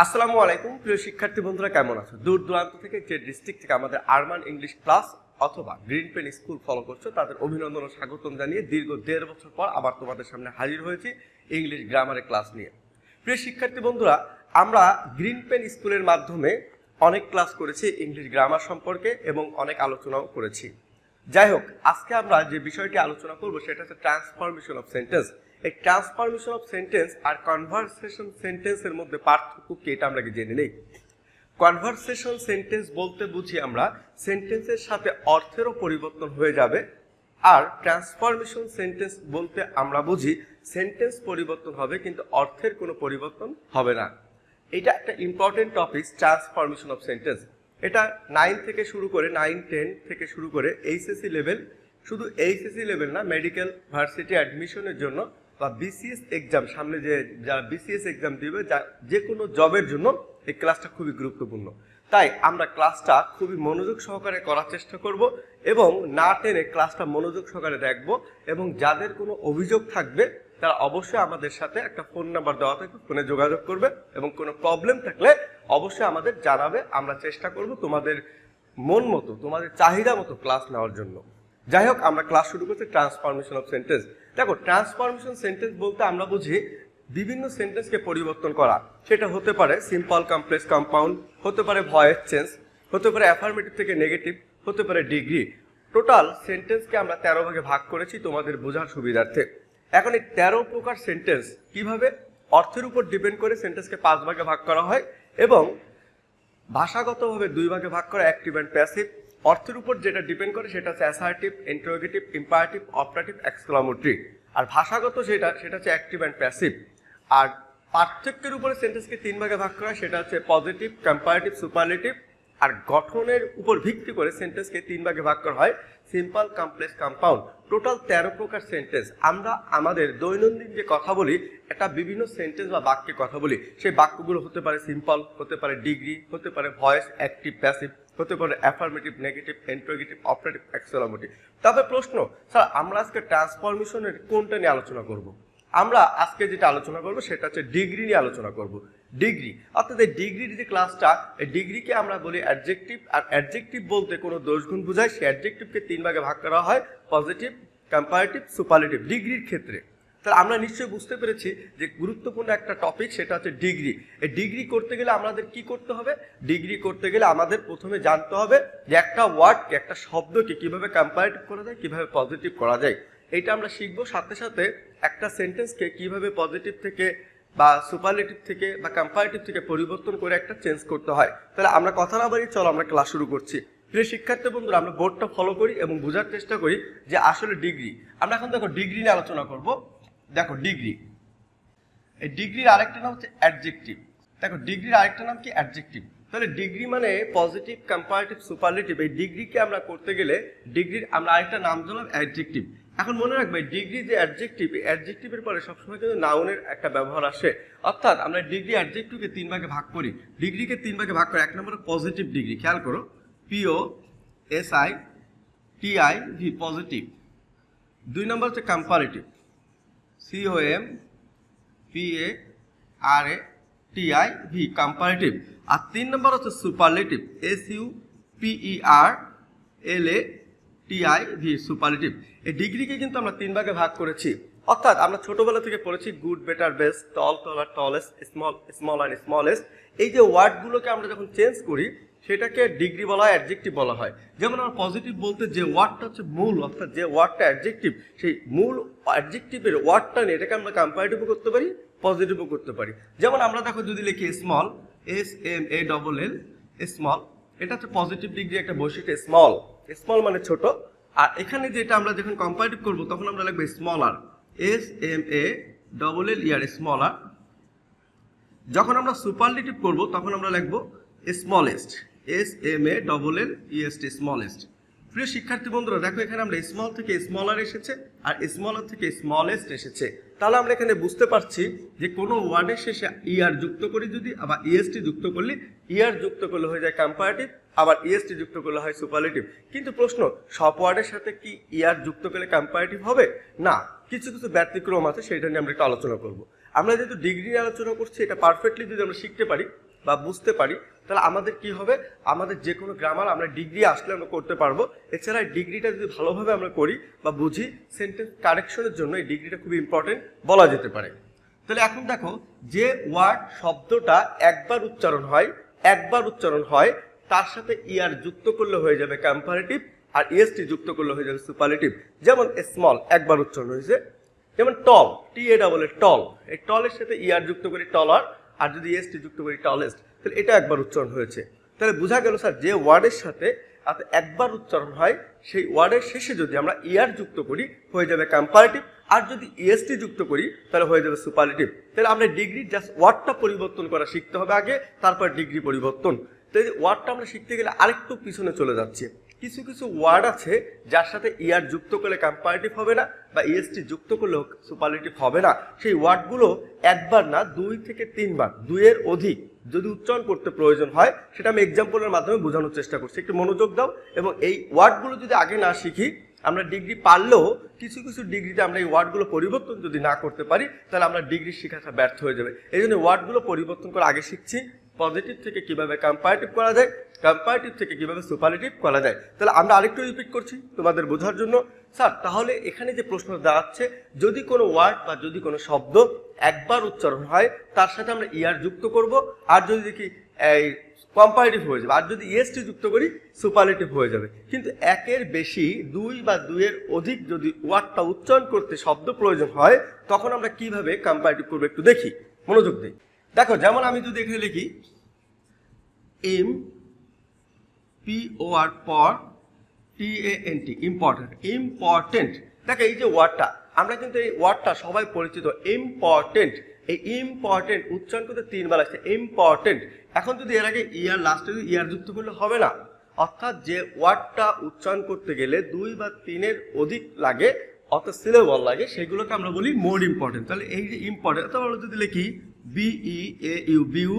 আসসালামু আলাইকুম প্রিয় শিক্ষার্থী বন্ধুরা, কেমন আছো? দূর দূরান্ত থেকে যে ডিস্ট্রিক্ট থেকে আমাদের আরমান ইংলিশ ক্লাস অথবা গ্রিন পেন স্কুল ফলো করছো তাদের অভিনন্দন ও স্বাগতম জানিয়ে দীর্ঘ 1.5 বছর পর আবার তোমাদের সামনে হাজির হয়েছি ইংলিশ গ্রামারের ক্লাস নিয়ে। প্রিয় শিক্ষার্থী বন্ধুরা, আমরা গ্রিন পেন স্কুলের মাধ্যমে অনেক ক্লাস করেছি ইংলিশ গ্রামার সম্পর্কে এবং অনেক আলোচনাও করেছি। যাই হোক, আজকে আমরা যে বিষয়টি আলোচনা করব সেটা হচ্ছে ট্রান্সফরমেশন অফ সেন্টেন্স। এই ট্রান্সফরমেশন অফ সেন্টেন্স আর কনভারসেশন সেন্টেন্সের মধ্যে পার্থক্য কি এটা আমরা জেনে নেই। কনভারসেশন সেন্টেন্স বলতে বুঝি আমরা সেন্টেন্সের সাথে অর্থেরও পরিবর্তন হয়ে যাবে, আর ট্রান্সফরমেশন সেন্টেন্স বলতে আমরা বুঝি সেন্টেন্স পরিবর্তন হবে কিন্তু অর্থের কোনো পরিবর্তন হবে না। এটা একটা important topic, transformation of sentence. এটা 9 থেকে শুরু করে 9-10 থেকে শুরু করে এইচএসসি লেভেল, শুধু এইচএসসি লেভেল না, মেডিকেল ভার্সিটি অ্যাডমিশনের জন্য বা বিসিএস এক্সাম, সামনে যে যারা বিসিএস এক্সাম দিবে, যে কোনো জবের জন্য এই ক্লাসটা খুবই গুরুত্বপূর্ণ। তাই আমরা ক্লাসটা খুবই মনোযোগ সহকারে করার চেষ্টা করব এবং না টেনে ক্লাসটা মনোযোগ সহকারে দেখব, এবং যাদের কোনো অভিযোগ থাকবে তারা অবশ্যই আমাদের সাথে একটা ফোন নাম্বার দেওয়া থাকবে, ফোনে যোগাযোগ করবে এবং কোনো প্রবলেম থাকলে অবশ্যই আমাদের জানাবে। আমরা চেষ্টা করব তোমাদের মন মতো, তোমাদের চাহিদা মতো ক্লাস নেওয়ার জন্য। যাই হোক, আমরা ক্লাস শুরু করছি ট্রান্সফরমেশন অফ সেন্টেন্স। দেখো, ট্রান্সফরমেশন সেন্টেন্স বলতে আমরা বুঝি বিভিন্ন সেন্টেন্সকে পরিবর্তন করা। সেটা হতে পারে সিম্পল, কমপ্লেক্স, কম্পাউন্ড, হতে পারে ভয়েস চেঞ্জ, হতে পারে অ্যাফার্মেটিভ থেকে নেগেটিভ, হতে পারে ডিগ্রি। টোটাল সেন্টেন্সকে আমরা 13 ভাগে ভাগ করেছি তোমাদের বোঝার সুবিধার্থে। এখন এই 13 প্রকার সেন্টেন্স কিভাবে অর্থের উপর ডিপেন্ড করে সেন্টেন্সকে 5 ভাগে ভাগ করা হয় এবং ভাষাগতভাবে 2 ভাগে ভাগ করা, অ্যাক্টিভ অ্যান্ড প্যাসিভ। অর্থের উপর যেটা ডিপেন্ড করে সেটা হচ্ছে assertive, interrogative, imperative, operative, exclamatory. আর ভাষাগত সেটা হচ্ছে অ্যাক্টিভ অ্যান্ড প্যাসিভ। আর পার্থক্যের উপরে সেন্টেন্সকে 3 ভাগে ভাগ করা, সেটা হচ্ছে পজিটিভ, কম্পারেটিভ, সুপারলেটিভ। আর গঠনের উপর ভিত্তি করে সেন্টেন্সকে 3 ভাগে ভাগ করা হয়, সিম্পল, কমপ্লেক্স, কম্পাউন্ড। টোটাল 13 প্রকার সেন্টেন্স। আমরা আমাদের দৈনন্দিন যে কথা বলি, এটা বিভিন্ন সেন্টেন্স বা বাক্যে কথা বলি। সেই বাক্যগুলো হতে পারে সিম্পল, হতে পারে ডিগ্রি, হতে পারে ভয়েস, অ্যাক্টিভ, প্যাসিভ, হতে পারে affirmative, negative, interrogative, operative, exclamatory. তবে প্রশ্ন, স্যার আমরা আজকে ট্রান্সফরমেশনের কোনটা নিয়ে আলোচনা করব? আমরা আজকে যেটা আলোচনা করব সেটা হচ্ছে ডিগ্রি নিয়ে আলোচনা করব। ডিগ্রি অর্থাৎ এই ডিগ্রির যে ক্লাসটা, এই ডিগ্রিকে আমরা বলি অ্যাডজেক্টিভ। আর অ্যাডজেক্টিভ বলতে কোনো দোষগুণ বোঝায়। সেই অ্যাডজেক্টিভকে 3 ভাগে ভাগ করা হয়, পজিটিভ, কম্পারেটিভ, সুপারলেটিভ। ডিগ্রির ক্ষেত্রে তাহলে আমরা নিশ্চয়ই বুঝতে পেরেছি যে গুরুত্বপূর্ণ একটা টপিক, সেটা হচ্ছে ডিগ্রি। এই ডিগ্রি করতে গেলে আমাদের কি করতে হবে? ডিগ্রি করতে গেলে আমাদের প্রথমে জানতে হবে যে একটা ওয়ার্ডকে, একটা শব্দকে কিভাবে কম্পারেটিভ করা যায়, কিভাবে পজিটিভ করা যায়। এইটা আমরা শিখবো। সাথে সাথে একটা সেন্টেন্সকে কিভাবে পজিটিভ থেকে বা সুপারলেটিভ থেকে বা কম্পারেটিভ থেকে পরিবর্তন করে একটা চেঞ্জ করতে হয়। তাহলে আমরা কথা না বাড়িয়ে চলো আমরা ক্লাস শুরু করছি। প্রিয় শিক্ষার্থী বন্ধুরা, আমরা বোর্ডটা ফলো করি এবং বোঝার চেষ্টা করি যে আসলে ডিগ্রি। আমরা এখন দেখো ডিগ্রি নিয়ে আলোচনা করব। দেখো ডিগ্রি, এই ডিগ্রির আরেকটা নাম হচ্ছে অ্যাডজেক্টিভ। দেখো ডিগ্রির আরেকটা নাম কি? অ্যাডজেক্টিভ। তাহলে ডিগ্রি মানে পজিটিভ, কম্পারেটিভ, সুপারলেটিভ। এই ডিগ্রিকে আমরা করতে গেলে ডিগ্রির আমরা আরেকটা নাম দিলাম অ্যাডজেক্টিভ। এখন মনে রাখবে, ডিগ্রি যে অ্যাডজেক্টিভ, এই অ্যাডজেক্টিভের পরে সবসময় কিন্তু নাউনের একটা ব্যবহার আসে। অর্থাৎ আমরা ডিগ্রি অ্যাডজেক্টিভকে 3 ভাগে ভাগ করি। ডিগ্রিকে 3 ভাগে ভাগ করি। 1 নম্বরে পজিটিভ ডিগ্রি, খেয়াল করো, POSITIV, পজিটিভ। 2 নম্বর হচ্ছে কম্পারেটিভ, COMPARATIV, কম্পারেটিভ। আর 3 নম্বর হচ্ছে সুপারলেটিভ, SUPERLATIV, সুপারলেটিভ। এই ডিগ্রিকে কিন্তু আমরা 3 ভাগে ভাগ করেছি। অর্থাৎ আমরা ছোটবেলা থেকে পড়েছি গুড, বেটার, বেস্ট, টল, টলার, টলেস্ট, স্মল, স্মলার, স্মলেস্ট। এই যে ওয়ার্ডগুলোকে আমরা যখন চেঞ্জ করি সেটাকে ডিগ্রি বলা হয়, অ্যাডজেক্টিভ বলা হয়। যেমন আমরা পজিটিভ বলতে যে ওয়ার্ডটা হচ্ছে মূল, অর্থাৎ যে ওয়ার্ডটা অ্যাডজেক্টিভ, সেই মূল অ্যাডজেক্টিভের ওয়ার্ডটা নিয়ে এটাকে আমরা কম্পারেটিভও করতে পারি, পজিটিভও করতে পারি। যেমন আমরা দেখো যদি লিখি স্মল, SMALL, স্মল, এটা হচ্ছে পজিটিভ ডিগ্রি একটা বৈশিষ্ট্য। স্মল, স্মল মানে ছোট। আর এখানে যেটা আমরা যখন কম্পারেটিভ করবো তখন আমরা লিখবো স্মলার, SMALL, স্মলার। যখন আমরা সুপারলেটিভ করবো তখন আমরা লিখবো স্মলেস্ট, SMALLEST, স্মলেস্ট। প্রিয় শিক্ষার্থী বন্ধুরা, দেখো এখানে আমরা স্মল থেকে স্মলার এসেছে আর স্মলার থেকে স্মলেস্ট এসেছে। তাহলে আমরা এখানে বুঝতে পারছি যে কোনো ওয়ার্ডের শেষে ER যুক্ত করি যদি, আবার EST যুক্ত করলে, ER যুক্ত করলে হয়ে যায় কম্পারেটিভ, আবার EST যুক্ত করলে হয় সুপারলেটিভ। কিন্তু প্রশ্ন, সব ওয়ার্ডের সাথে কি ER যুক্ত করলে কম্পারেটিভ হবে? না, কিছু কিছু ব্যতিক্রম আছে, সেটা নিয়ে আমরা একটু আলোচনা করব। আমরা যেহেতু ডিগ্রি নিয়ে আলোচনা করছি, এটা পারফেক্টলি যদি আমরা শিখতে পারি বা বুঝতে পারি, তাহলে আমাদের কি হবে, আমাদের যে কোনো গ্রামার আমরা ডিগ্রি আসলে আমরা করতে পারবো। এছাড়া ডিগ্রিটা যদি ভালোভাবে আমরা করি বা বুঝি, সেন্টেন্স কারেকশনের জন্য এই ডিগ্রিটা খুবই ইম্পর্টেন্ট বলা যেতে পারে। তাহলে এখন দেখো, যে ওয়ার্ড শব্দটা একবার উচ্চারণ হয় তার সাথে ইয়ার যুক্ত করলে হয়ে যাবে কম্পারেটিভ, আর ইএসটি যুক্ত করলে হয়ে যাবে সুপারলেটিভ। যেমন স্মল একবার উচ্চারণ হয়েছে, যেমন টল, টল, এই টলের সাথে ইয়ার যুক্ত করি টলার, আর যদি ইএসটি যুক্ত করি টলেস্ট, তাহলে এটা একবার উচ্চারণ হয়েছে। তাহলে বোঝা গেল স্যার, যে ওয়ার্ডের সাথে একবার উচ্চারণ হয় সেই ওয়ার্ডের শেষে যদি আমরা ইয়ার যুক্ত করি হয়ে যাবে কম্পারেটিভ, আর যদি ইএসটি যুক্ত করি তাহলে হয়ে যাবে সুপারলেটিভ। তাহলে আমরা ডিগ্রি জাস্ট ওয়ার্ডটা পরিবর্তন করা শিখতে হবে আগে, তারপর ডিগ্রি পরিবর্তন। তো এই ওয়ার্ডটা আমরা শিখতে গেলে আরেকটু পিছনে চলে যাচ্ছে। কিছু কিছু ওয়ার্ড আছে যার সাথে ইয়ার যুক্ত করলে কম্পারেটিভ হবে না, বা ইএসটি যুক্ত করলেও সুপারলেটিভ হবে না। সেই ওয়ার্ডগুলো একবার না 2 থেকে 3 বার, 2 এর অধিক যদি উচ্চারণ করতে প্রয়োজন হয়, সেটা আমি এক্সাম্পলের মাধ্যমে বোঝানোর চেষ্টা করছি। একটু মনোযোগ দাও। এবং এই ওয়ার্ডগুলো যদি আগে না শিখি, আমরা ডিগ্রি পারলেও কিছু কিছু ডিগ্রিতে আমরা এই ওয়ার্ডগুলো পরিবর্তন যদি না করতে পারি, তাহলে আমরা ডিগ্রি শেখাটা ব্যর্থ হয়ে যাবে। এই জন্য ওয়ার্ডগুলো পরিবর্তন করে আগে শিখছি। পজিটিভ থেকে কিভাবে কম্পারেটিভ করা যায়, কম্পারেটিভ থেকে কিভাবে সুপারলেটিভ করা যায়। তাহলে আমরা আরেকটু রিপিট করছি তোমাদের বোঝার জন্য। স্যার, তাহলে এখানে যে প্রশ্ন দাঁড়াচ্ছে, যদি কোনো ওয়ার্ড বা যদি কোনো শব্দ একবার উচ্চারণ হয় তার সাথে আমরা ইয়ার যুক্ত করব, আর যদি দেখি এই কম্পারেটিভ হয়ে যাবে, আর যদি ইএসটি যুক্ত করি সুপারলেটিভ হয়ে যাবে। কিন্তু একের বেশি, 2 বা 2 এর অধিক যদি ওয়ার্ডটা উচ্চারণ করতে শব্দ প্রয়োজন হয়, তখন আমরা কিভাবে কম্পারেটিভ করবো একটু দেখি, মনোযোগ দিই। দেখো, যেমন আমি যদি এখানে লিখি IMPOR পর TANT, ইম্পর্টেন্ট। দেখো, এই যে ওয়ার্ডটা, আমরা কিন্তু এই ওয়ার্ডটা সবাই পরিচিত, ইম্পর্টেন্ট। এই ইম্পর্টেন্ট উচ্চারণ করতে 3 বার আসছে, ইম্পর্টেন্ট। এখন যদি এর আগে ইয়ার, লাস্টে যদি ইয়ার যুক্ত করলে হবে না, অর্থাৎ যে ওয়ার্ডটা উচ্চারণ করতে গেলে 2 বা 3 এর অধিক লাগে, অর্থাৎ সিলেবল লাগে, সেগুলোকে আমরা বলি মোর ইম্পর্টেন্ট। তাহলে এই যে ইম্পর্টেন্ট, অথবা যদি লিখি BEAU,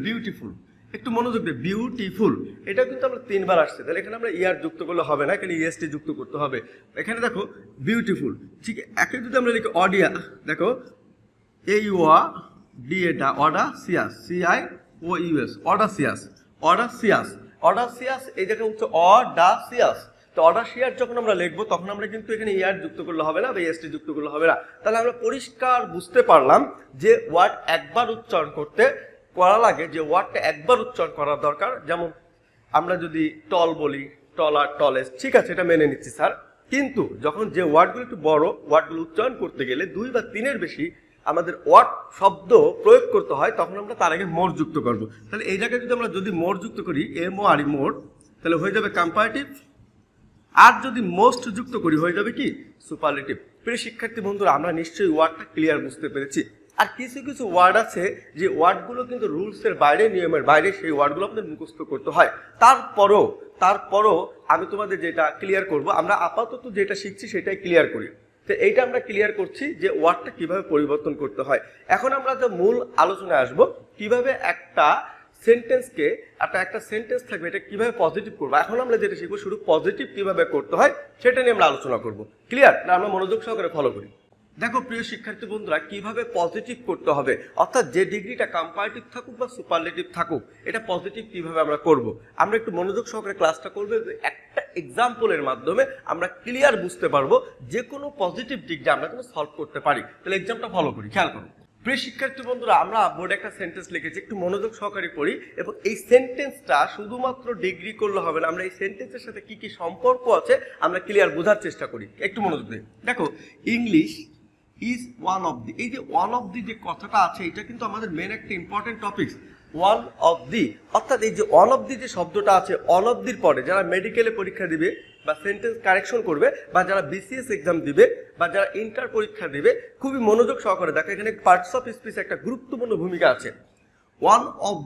বিউটিফুল, একটু মনোযোগ দিয়ে, বিউটিফুল, এটা কিন্তু আমরা 3 বার আসছে। তাহলে এখানে আমরা ইয়ার যুক্ত করলে হবে না, এখানে ইএসটি যুক্ত করতে হবে। এখানে দেখো বিউটিফুল, ঠিক একে যদি আমরা লিখি অডিয়া, দেখো AUDA, অডাসিয়াস, CIOUS, অডাসিয়াস, এই জায়গায় হচ্ছে অডাসিয়াস। তো অডাসিয়াস যখন আমরা লিখবো, তখন আমরা কিন্তু এখানে ইয়ার যুক্ত করলে হবে না, বা ইএসটি যুক্ত করলে হবে না। তাহলে আমরা পরিষ্কার বুঝতে পারলাম যে ওয়ার্ড একবার উচ্চারণ করতে করা লাগে, যে ওয়ার্ডটা একবার উচ্চারণ করার দরকার। যেমন আমরা যদি টল বলি, টলার, টলেস্ট, ঠিক আছে, এটা মেনে নিচ্ছি স্যার। কিন্তু যখন যে ওয়ার্ডগুলো একটু বড়, ওয়ার্ডগুলো উচ্চারণ করতে গেলে 2 বা 3 এর বেশি আমাদের ওয়ার্ড শব্দ প্রয়োগ করতে হয়, তখন আমরা তার আগে মোর যুক্ত করব। তাহলে এই জায়গায় যদি মোর যুক্ত করি, MORE, মোর, তাহলে হয়ে যাবে কম্পারেটিভ। আর যদি মোস্ট যুক্ত করি হয়ে যাবে কি সুপারলেটিভ। প্রিয় শিক্ষার্থী বন্ধুরা, আমরা নিশ্চয়ই ওয়ার্ডটা ক্লিয়ার বুঝতে পেরেছি। আর কিছু কিছু ওয়ার্ড আছে যে ওয়ার্ডগুলো কিন্তু রুলসের বাইরে, নিয়মের বাইরে, সেই ওয়ার্ডগুলো আমাদের মুখস্থ করতে হয়। তারপরও আমি তোমাদের যেটা ক্লিয়ার করব, আমরা আপাতত যেটা শিখছি সেটাই ক্লিয়ার করি। তো এইটা আমরা ক্লিয়ার করছি যে ওয়ার্ডটা কিভাবে পরিবর্তন করতে হয়। এখন আমরা যে মূল আলোচনায় আসব, কিভাবে একটা সেন্টেন্সকে, একটা সেন্টেন্স থাকবে, এটা কিভাবে পজিটিভ করবো। এখন আমরা যেটা শিখবো, শুধু পজিটিভ কিভাবে করতে হয় সেটা নিয়ে আমরা আলোচনা করব। ক্লিয়ার না? আমরা মনোযোগ সহকারে ফলো করি। দেখো প্রিয় শিক্ষার্থী বন্ধুরা, কিভাবে পজিটিভ করতে হবে, অর্থাৎ যে ডিগ্রিটা কম্পারেটিভ থাকুক বা সুপারলেটিভ থাকুক, এটা পজিটিভ কিভাবে আমরা করব। আমরা একটু মনোযোগ সহকারে ক্লাসটা করবো। একটা এক্সাম্পলের মাধ্যমে আমরা ক্লিয়ার বুঝতে পারবো যে কোনো পজিটিভ ডিগ্রি আমরা কিন্তু সলভ করতে পারি। তাহলে এক্সাম্পলটা ফলো করি, খেয়াল করুন। প্রিয় শিক্ষার্থী বন্ধুরা, আমরা বোর্ডে একটা সেন্টেন্স লিখেছি, একটু মনোযোগ সহকারে পড়ি। এবং এই সেন্টেন্সটা শুধুমাত্র ডিগ্রি করলে হবে না, আমরা এই সেন্টেন্সের সাথে কি কি সম্পর্ক আছে আমরা ক্লিয়ার বোঝার চেষ্টা করি। একটু মনোযোগ দিই। দেখো, English is one of the, এই যে ওয়ান অফ দি যে কথাটা আছে, এটা কিন্তু আমাদের মেন একটা important topic. One of the, অর্থাৎ এই যে ওয়ান অফ দি যে শব্দটা আছে, ওয়ান অফ দির পরে যারা মেডিকেলে পরীক্ষা দিবে বা সেন্টেন্স কারেকশন করবে, বা যারা বিসিএস এক্সাম দিবে, বা যারা ইন্টার পরীক্ষা দিবে, খুবই মনোযোগ সহকারে দেখো, এখানে পার্টস অফ স্পিচ একটা গুরুত্বপূর্ণ ভূমিকা আছে। ওয়ান অফ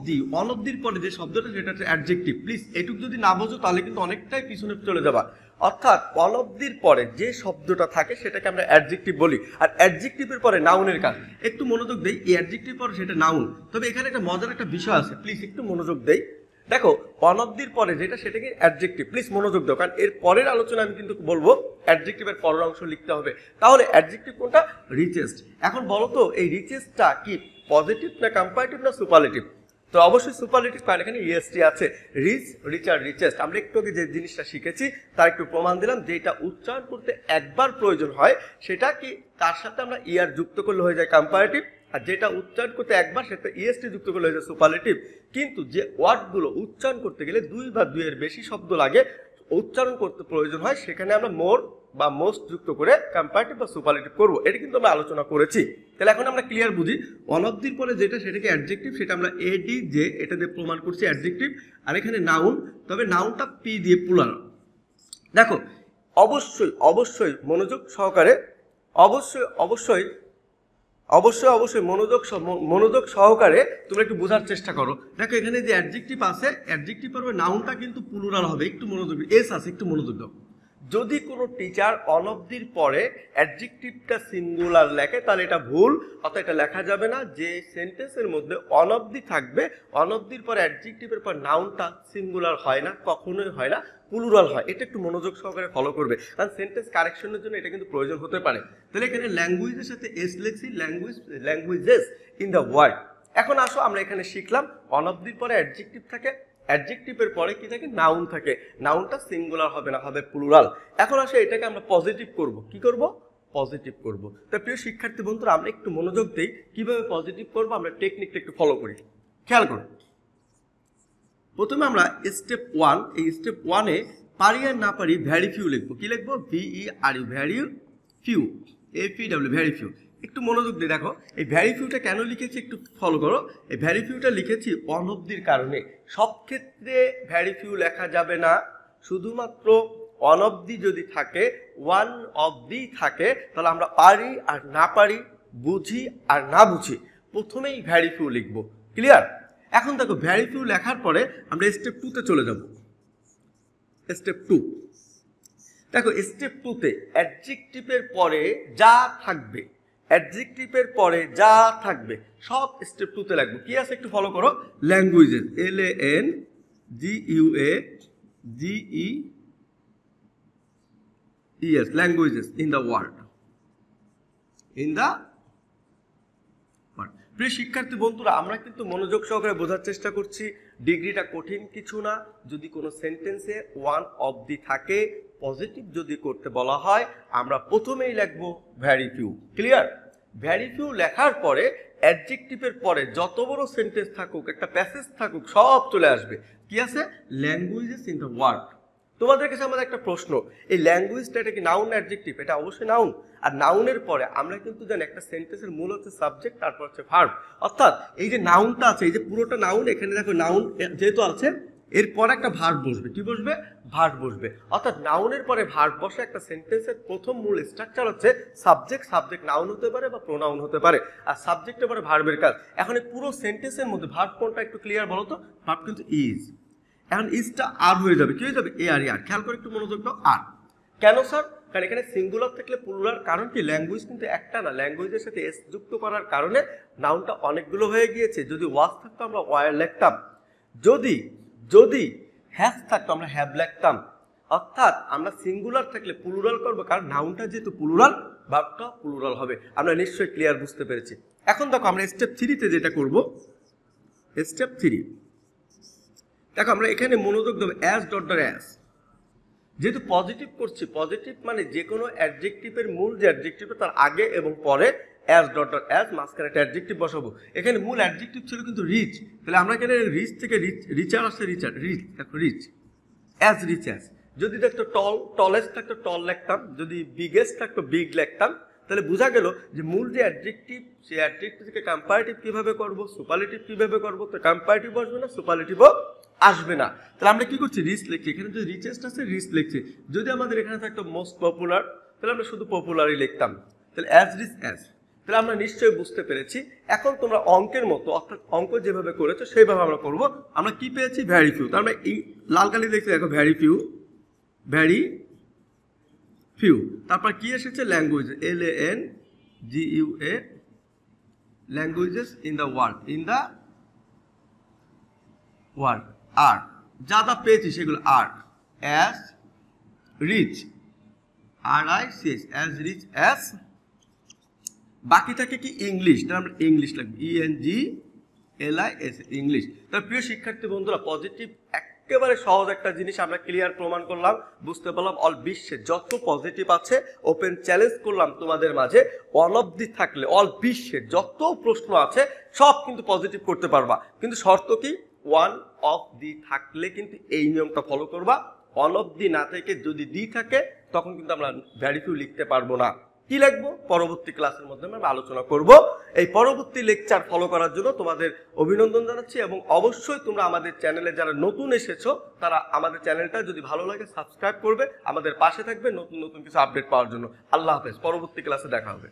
দির পরে যে শব্দটা, সেটা হচ্ছে অ্যাডজেক্টিভ। প্লিজ এটুকু যদি না বোঝো তাহলে কিন্তু অনেকটাই পিছনে চলে যাবা। অর্থাৎ ওয়ান অফ দির পরে যে শব্দটা থাকে সেটাকে আমরা অ্যাডজেক্টিভ বলি, আর অ্যাডজেক্টিভের পরে নাউনের কাজ। একটু মনোযোগ দেই, এই অ্যাডজেক্টিভ পরে সেটা নাউন। তবে এখানে একটা মজার একটা বিষয় আছে, প্লিজ একটু মনোযোগ দেই। দেখো অনবদির পরে যেটা সেটাকে অ্যাডজেক্টিভ, প্লিজ মনোযোগ দাও, কারণ এর পরের আলোচনা আমি কিন্তু বলবো অ্যাডজেক্টিভের পরের অংশ লিখতে হবে। তাহলে অ্যাডজেক্টিভ কোনটা? রিচেস্ট। এখন বলো তো এই রিচেস্টটা কি পজিটিভ না কম্পারেটিভ না সুপারলেটিভ? তো অবশ্যই সুপারলেটিভ, কারণ এখানে ইএসটি আছে। Rich, richer, richest. আমরা একটু আগে যে জিনিসটা শিখেছি তার একটু প্রমাণ দিলাম, যেটা উচ্চারণ করতে একবার প্রয়োজন হয় সেটা কি তার সাথে আমরা ইয়ার যুক্ত করলে হয়ে যায় কম্পারেটিভ, আর যেটা উচ্চারণ করতে একবার সেটা ইএসটি যুক্ত করলে হয়ে যায় সুপারলেটিভ। কিন্তু যে ওয়ার্ডগুলো উচ্চারণ করতে গেলে দুই বা দুইয়ের বেশি শব্দ লাগে, উচ্চারণ করতে প্রয়োজন হয়, সেখানে আমরা মোর বা মোস্ট যুক্ত করে কম্পারেটিভ বা সুপারলেটিভ করব। এটা কিন্তু আমরা আলোচনা করেছি। তাহলে এখন আমরা ক্লিয়ার বুঝি, অনবদির পরে যেটা সেটাকে অ্যাডজেক্টিভ, সেটা আমরা এডি যে এটা দিয়ে প্রমাণ করছি অ্যাডজেক্টিভ। আর এখানে নাউন, তবে নাউনটা পি দিয়ে প্লুরাল। দেখো অবশ্যই অবশ্যই মনোযোগ সহকারে, অবশ্যই অবশ্যই অবশ্যই অবশ্যই মনোযোগ সহকারে তোমরা একটু বোঝার চেষ্টা করো। দেখো এখানে যে অ্যাডজেক্টিভ আছে, অ্যাডজেক্টিভ পড়বে, নাউনটা কিন্তু প্লুরাল হবে। একটু মনোযোগ, এস আছে, একটু মনোযোগ দাও। যদি কোনো টিচার অনবদির পরে অ্যাডজেক্টিভটা সিঙ্গুলার লেখে তাহলে এটা ভুল, অর্থাৎ এটা লেখা যাবে না। যে সেন্টেন্সের মধ্যে অনবদি থাকবে, অনবদির পরে অ্যাডজেক্টিভের পর নাউনটা সিঙ্গুলার হয় না, কখনোই হয় না, প্লুরাল হয়। এটা একটু মনোযোগ সহকারে ফলো করবে, কারণ সেন্টেন্স কারেকশনের জন্য এটা কিন্তু প্রয়োজন হতে পারে। তাহলে এখানে ল্যাঙ্গুয়েজের সাথে এস লিখছি, ল্যাঙ্গুয়েজেস ইন দ্য ওয়ার্ল্ড। এখন আসো আমরা এখানে শিখলাম অনবদির পরে অ্যাডজেক্টিভ থাকে, অ্যাডজেক্টিভের পরে কি থাকে? নাউন থাকে। নাউনটা সিঙ্গুলার হবে না, হবে প্লুরাল। এখন আসে এটাকে আমরা পজিটিভ করব। কি করব? পজিটিভ করব। তো প্রিয় শিক্ষার্থী বন্ধুরা, আমরা একটু মনোযোগ দেই কিভাবে পজিটিভ করব, আমরা টেকনিকটা একটু ফলো করি। খেয়াল করুন, প্রথমে আমরা স্টেপ 1, এই স্টেপ 1-এ পারি আর না পারি ভ্যারি ফিউ লিখবো। কি লিখবো? VERY, very few, FEW, very few. একটু মনোযোগ দিয়ে দেখো, এই ভ্যারি ফিউটা কেন লিখেছি একটু ফলো করো। এই ভ্যারি ফিউটা লিখেছি অনবদির কারণে। সব ক্ষেত্রে ভ্যারি ফিউ লেখা যাবে না, শুধুমাত্র অনবদি যদি থাকে, ওয়ান অফ দি থাকে, তাহলে আমরা পারি আর না পারি, বুঝি আর না বুঝি, প্রথমেই ভ্যারি ফিউ লিখবো। ক্লিয়ার? এখন দেখো ভ্যারি ফিউ লেখার পরে আমরা স্টেপ 2-তে চলে যাব। স্টেপ 2, দেখো স্টেপ 2-তে অ্যাডজেক্টিভের পরে যা থাকবে, অ্যাডজেক্টিভের পরে যা থাকবে সব স্টেপ 2-তে লাগবে। কি আছে একটু ফলো করো। Languages, LANGUAGES, languages in the world, in the world. প্রিয় শিক্ষার্থী বন্ধুরা, আমরা কিন্তু মনোযোগ সহকারে বোঝার চেষ্টা করছি। ডিগ্রিটা কঠিন কিছু না। যদি কোনো সেন্টেন্সে ওয়ান অফ দি থাকে, পজিটিভ যদি করতে বলা হয়, আমরা প্রথমেই লিখবো very few. Clear? Very few লেখার পরে অ্যাডজেক্টিভের পরে যত বড় সেন্টেন্স থাকুক, একটা প্যাসেজ থাকুক, সব চলে আসবে। কি আছে? Languages in the world. তোমাদের কাছে আমাদের একটা প্রশ্ন, এই ল্যাঙ্গুয়েজটা এটা কি নাউন অ্যাডজেক্টিভ? এটা অবশ্যই নাউন। আর নাউনের পরে আমরা কিন্তু জানি একটা সেন্টেন্সের মূল হচ্ছে সাবজেক্ট, তারপর হচ্ছে ভার্ব। অর্থাৎ এই যে নাউনটা আছে, এই যে পুরোটা নাউন, এখানে দেখো নাউন যেহেতু আছে, এরপরে একটা ভার্ব বসবে। কি বসবে? ভার্ব বসবে। অর্থাৎ নাউনের পরে ভার্ব বসে একটা সেন্টেন্সের প্রথম মূল স্ট্রাকচার হচ্ছে সাবজেক্ট। সাবজেক্ট নাউন হতে পারে বা প্রোনাউন হতে পারে, আর সাবজেক্টের পরে ভার্বের কাজ। এখন এই পুরো সেন্টেন্সের মধ্যে ভার্ব কোনটা একটু ক্লিয়ার বলো তো? ভার্ব কিন্তু ইজ। এখন ইজটা আর হয়ে যাবে। কি হয়ে যাবে? AR। খেয়াল করে একটু মনোযোগ দাও। আর কেন স্যার? কারণ এখানে সিঙ্গুলার থাকলে প্লুরাল, কারণ কি ল্যাঙ্গুয়েজ কিন্তু একটা না, ল্যাঙ্গুয়েজের সাথে এস যুক্ত করার কারণে নাউনটা অনেকগুলো হয়ে গিয়েছে। যদি ওয়াজ থাকতো আমরা ওয়ার লিখতাম, যদি হ্যাভ থাকতো আমরা হ্যাভ লিখতাম। অর্থাৎ আমরা সিঙ্গুলার থাকলে প্লুরাল করবো, কারণ নাউনটা যেহেতু প্লুরাল, ভার্বটা প্লুরাল হবে। আমরা নিশ্চয়ই ক্লিয়ার বুঝতে পেরেছি। এখন দেখো আমরা স্টেপ 3-তে যেটা করব, স্টেপ 3, দেখো আমরা এখানে মনোযোগ দেবো অ্যাজ ডট ডট অ্যাজ। যেহেতু পজিটিভ করছি, পজিটিভ মানে যে কোনো অ্যাডজেক্টিভের মূল যে অ্যাডজেক্টিভটা তার আগে এবং পরে অ্যাজ ডট ডট অ্যাজ, মাঝখানে একটা অ্যাডজেক্টিভ বসাবো। এখানে মূল অ্যাডজেক্টিভ ছিল কিন্তু রিচ। তাহলে আমরা এখানে রিচ থেকে রিচার আসছে, রিচ, দেখো রিচ, অ্যাজ রিচ অ্যাজ। যদি দেখতো টলেস্ট থাকতো টল লিখতাম, যদি বিগেস্ট থাকতো বিগ লিখতাম। তাহলে বোঝা গেল যে মূল যে অ্যাডজেক্টিভ, সেই অ্যাডজেক্টিভ থেকে কম্পারেটিভ কিভাবে করব, সুপারলেটিভ কিভাবে করব। তো কম্পারেটিভ আসবে না, সুপারলেটিভও আসবে না। তাহলে আমরা কি করছি? রিচ লিখছি। এখানে যদি রিচেস্ট আছে, রিচ লিখছি। যদি আমাদের এখানে থাকতো মোস্ট পপুলার, তাহলে আমরা শুধু পপুলারই লিখতাম। তাহলে অ্যাজ রিচ অ্যাজ। তাহলে আমরা নিশ্চয়ই বুঝতে পেরেছি। এখন তোমরা অঙ্কের মতো, অর্থাৎ অঙ্ক যেভাবে করেছো সেইভাবে আমরা করব। আমরা কি পেয়েছি? Very few. তার মানে এই লাল কালি দেখছি, দেখো ভ্যারি ফিউ, ভ্যারি ফিউ। তারপর কি এসেছে? Language, LANGUA, languages in the world, in the world. আর যা যা পেয়েছি সেগুলো আর as rich RICH as rich as, বাকি থাকে কি ইংলিশ, তাহলে আমরা ইংলিশ লিখব ENGLIS ইংলিশ। তাহলে প্রিয় শিক্ষার্থী বন্ধুরা পজিটিভ একেবারে সহজ একটা জিনিস আমরা ক্লিয়ার প্রমাণ করলাম, বুঝতে পারলাম অল বিশ্বে যত পজিটিভ আছে ওপেন চ্যালেঞ্জ করলাম তোমাদের মাঝে, অল অফ দি থাকলে অল বিশ্বের যত প্রশ্ন আছে সব কিন্তু পজিটিভ করতে পারবা, কিন্তু শর্ত কি ওয়ান অফ দি থাকলে কিন্তু এই নিয়মটা ফলো করবা, অল অফ দি না থেকে যদি দি থাকে তখন কিন্তু আমরা ভেরি ফিউ লিখতে পারবো না। কি লিখবো পরবর্তী ক্লাসের মাধ্যমে আমরা আলোচনা করব। এই পরবর্তী লেকচার ফলো করার জন্য তোমাদের অভিনন্দন জানাচ্ছি এবং অবশ্যই তোমরা আমাদের চ্যানেলে যারা নতুন এসেছো তারা আমাদের চ্যানেলটা যদি ভালো লাগে সাবস্ক্রাইব করবে, আমাদের পাশে থাকবে নতুন নতুন কিছু আপডেট পাওয়ার জন্য। আল্লাহ হাফেজ, পরবর্তী ক্লাসে দেখা হবে।